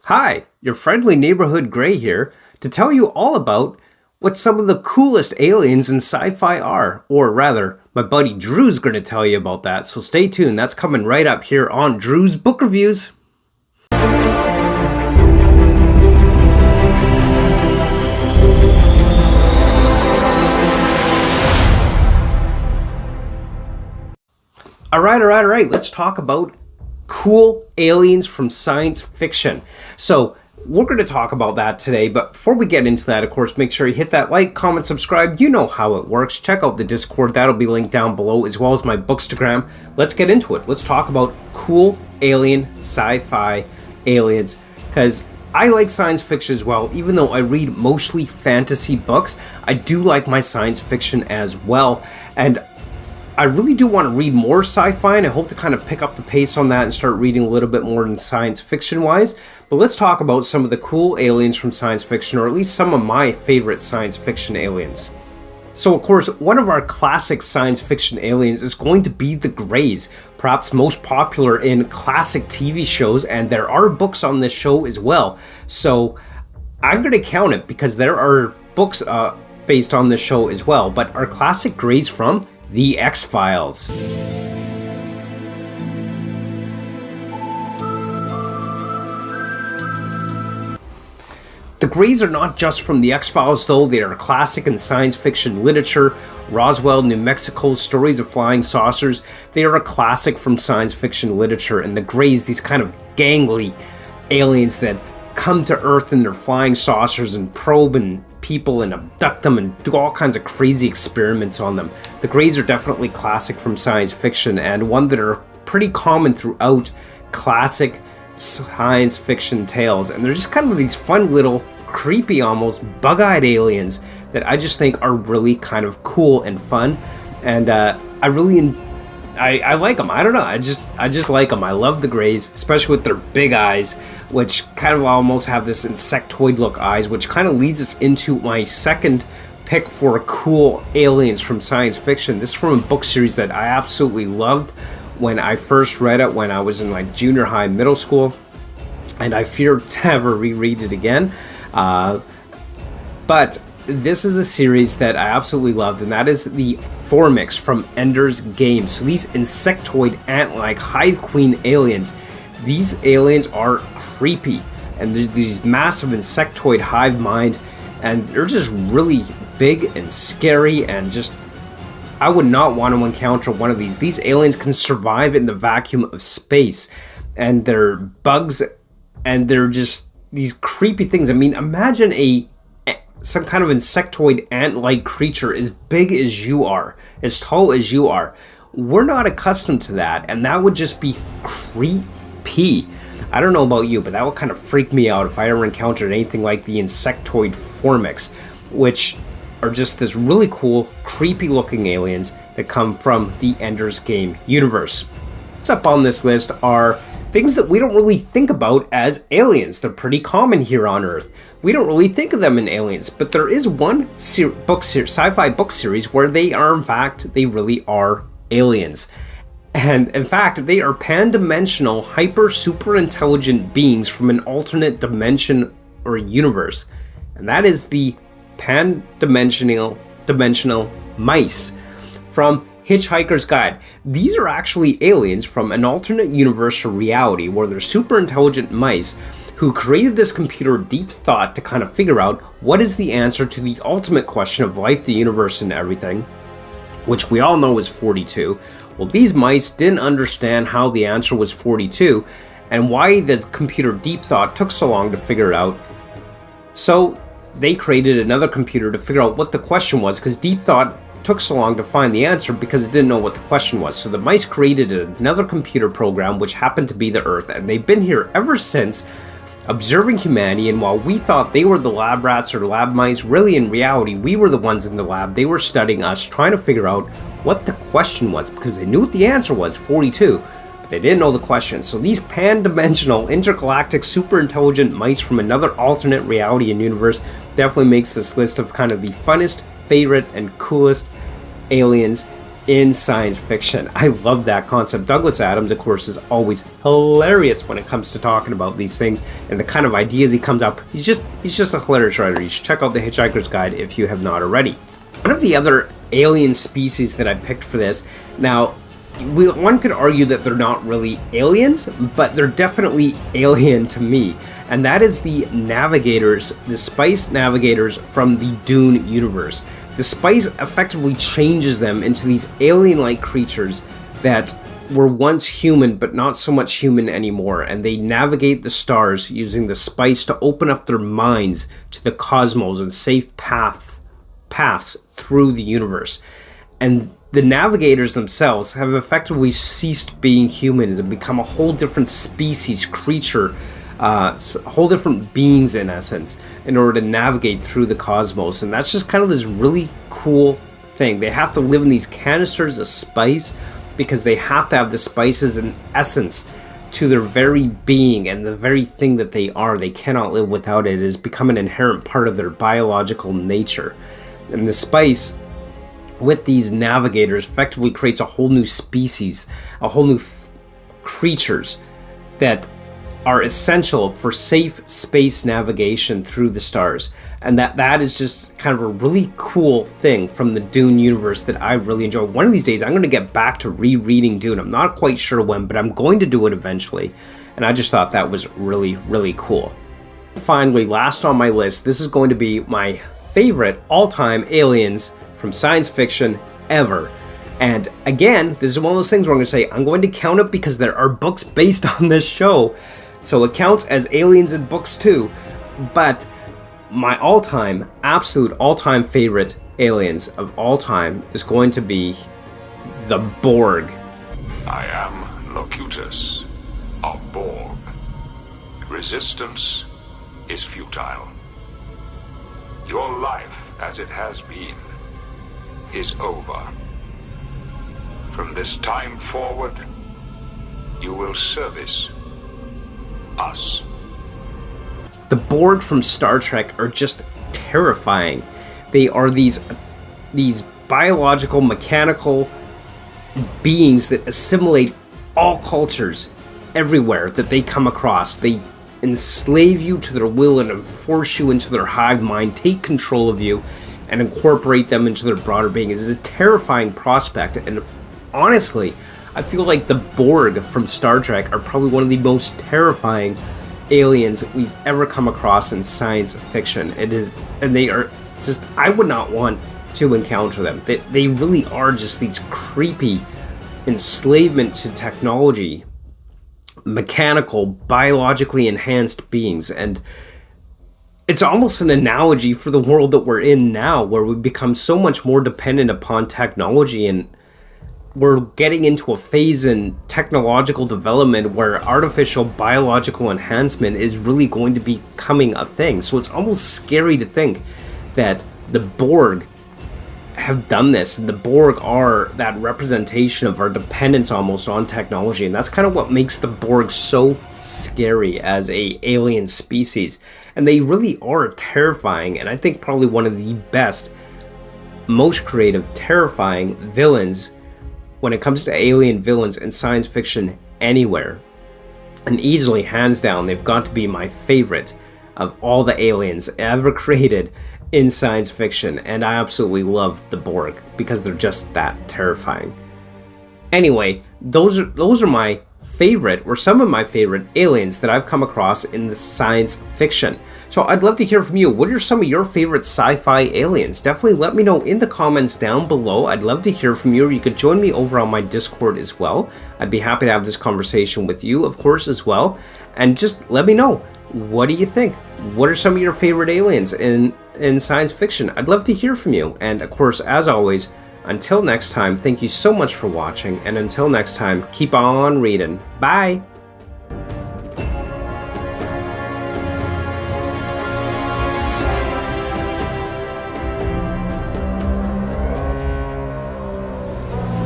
Hi, your friendly neighborhood Gray here to tell you all about what some of the coolest aliens in sci-fi are. Or rather, my buddy Drew's going to tell you about that, so stay tuned. That's coming right up here on Drew's Book Reviews. Alright, let's talk about cool aliens from science fiction. So we're going to talk about that today, but before we get into that, of course, make sure you hit that like, comment, subscribe. You know how it works. Check out the Discord. That'll be linked down below, as well as my Bookstagram. Let's get into it. Let's talk about cool alien sci-fi aliens, because I like science fiction as well. Even though I read mostly fantasy books, I do like my science fiction as well. And I really do want to read more sci-fi, and I hope to kind of pick up the pace on that and start reading a little bit more in science fiction wise. But let's talk about some of the cool aliens from science fiction, or at least some of my favorite science fiction aliens. So of course, one of our classic science fiction aliens is going to be the Greys, perhaps most popular in classic TV shows, and there are books on this show as well. So I'm going to count it because there are books based on this show as well. But our classic Greys from The X-Files. The Greys are not just from The X-Files though, they are classic in science fiction literature. Roswell, New Mexico, stories of flying saucers, they are a classic from science fiction literature. And the Greys, these kind of gangly aliens that come to Earth in their flying saucers and probe and people and abduct them and do all kinds of crazy experiments on them. The Greys are definitely classic from science fiction, and one that are pretty common throughout classic science fiction tales. And they're just kind of these fun little creepy, almost bug-eyed aliens that I just think are really kind of cool and fun. And I like them. I don't know. I just like them. I love the Greys, especially with their big eyes, which kind of almost have this insectoid look eyes, which kind of leads us into my second pick for cool aliens from science fiction. This is from a book series that I absolutely loved when I first read it when I was in like junior high, middle school, and I fear to ever reread it again. But this is a series that I absolutely loved, and that is the Formix from Ender's Game. So these insectoid ant-like hive queen aliens, these aliens are creepy, and they're these massive insectoid hive mind, and they're just really big and scary, and just I would not want to encounter one of these. These aliens can survive in the vacuum of space, and they're bugs, and they're just these creepy things. I mean, imagine some kind of insectoid ant-like creature as big as you are, as tall as you are. We're not accustomed to that, and that would just be creepy. I don't know about you, but that would kind of freak me out if I ever encountered anything like the insectoid Formix, which are just this really cool, creepy looking aliens that come from the Ender's Game universe. What's up on this list are things that we don't really think about as aliens. They're pretty common here on Earth. We don't really think of them in aliens, but there is one sci-fi book series where they really are aliens. And in fact, they are pan-dimensional, super intelligent beings from an alternate dimension or universe. And that is the pan-dimensional mice from Hitchhiker's Guide. These are actually aliens from an alternate universe or reality where they're super intelligent mice who created this computer Deep Thought to kind of figure out what is the answer to the ultimate question of life, the universe, and everything, which we all know is 42. Well, these mice didn't understand how the answer was 42 and why the computer Deep Thought took so long to figure it out. So they created another computer to figure out what the question was, because Deep Thought took so long to find the answer because it didn't know what the question was. So the mice created another computer program, which happened to be the Earth, and they've been here ever since, observing humanity. And while we thought they were the lab rats or lab mice, really in reality we were the ones in the lab. They were studying us, trying to figure out what the question was, because they knew what the answer was, 42, but they didn't know the question. So these pan-dimensional, intergalactic, super intelligent mice from another alternate reality and universe definitely makes this list of kind of the funnest, favorite, and coolest aliens in science fiction. I love that concept. Douglas Adams, of course, is always hilarious when it comes to talking about these things and the kind of ideas he comes up. He's just a hilarious writer. You should check out The Hitchhiker's Guide if you have not already. One of the other alien species that I picked for this, now, one could argue that they're not really aliens, but they're definitely alien to me. And that is the navigators, the spice navigators from the Dune universe. The spice effectively changes them into these alien-like creatures that were once human, but not so much human anymore. And they navigate the stars using the spice to open up their minds to the cosmos and safe paths through the universe. And the navigators themselves have effectively ceased being humans and become a whole different species, creature, whole different beings in essence, in order to navigate through the cosmos. And that's just kind of this really cool thing. They have to live in these canisters of spice because they have to have the spices and essence to their very being and the very thing that they are. They cannot live without it. It has become an inherent part of their biological nature. And the spice with these navigators effectively creates a whole new species, a whole new creatures that are essential for safe space navigation through the stars. And that is just kind of a really cool thing from the Dune universe that I really enjoy. One of these days I'm going to get back to rereading Dune. I'm not quite sure when, but I'm going to do it eventually. And I just thought that was really, really cool. Finally, last on my list, this is going to be my favorite all-time aliens from science fiction ever. And again, this is one of those things where I'm going to say I'm going to count it because there are books based on this show. So it counts as aliens in books too. But my absolute all-time favorite aliens of all time is going to be the Borg. I am Locutus, a Borg. Resistance is futile. Your life, as it has been, is over. From this time forward, you will service us. The Borg from Star Trek are just terrifying. They are these biological, mechanical beings that assimilate all cultures everywhere that they come across. They enslave you to their will and force you into their hive mind, take control of you, and incorporate them into their broader being. It is a terrifying prospect, and honestly, I feel like the Borg from Star Trek are probably one of the most terrifying aliens we've ever come across in science fiction. It is, and they are just, I would not want to encounter them. They really are just these creepy enslavement to technology, mechanical, biologically enhanced beings. And it's almost an analogy for the world that we're in now, where we've become so much more dependent upon technology, and we're getting into a phase in technological development where artificial biological enhancement is really going to be becoming a thing. So it's almost scary to think that the Borg have done this, and the Borg are that representation of our dependence almost on technology. And that's kind of what makes the Borg so scary as a alien species. And they really are terrifying, and I think probably one of the best, most creative, terrifying villains when it comes to alien villains in science fiction anywhere. And easily, hands down, they've got to be my favorite of all the aliens ever created in science fiction. And I absolutely love the Borg because they're just that terrifying. Anyway, those are my favorite, or some of my favorite aliens that I've come across in the science fiction. So I'd love to hear from you. What are some of your favorite sci-fi aliens? Definitely let me know in the comments down below. I'd love to hear from you, or you could join me over on my Discord as well. I'd be happy to have this conversation with you, of course, as well. And just let me know, what do you think? What are some of your favorite aliens in science fiction? I'd love to hear from you. And of course, as always, until next time, thank you so much for watching, and until next time, keep on reading. Bye!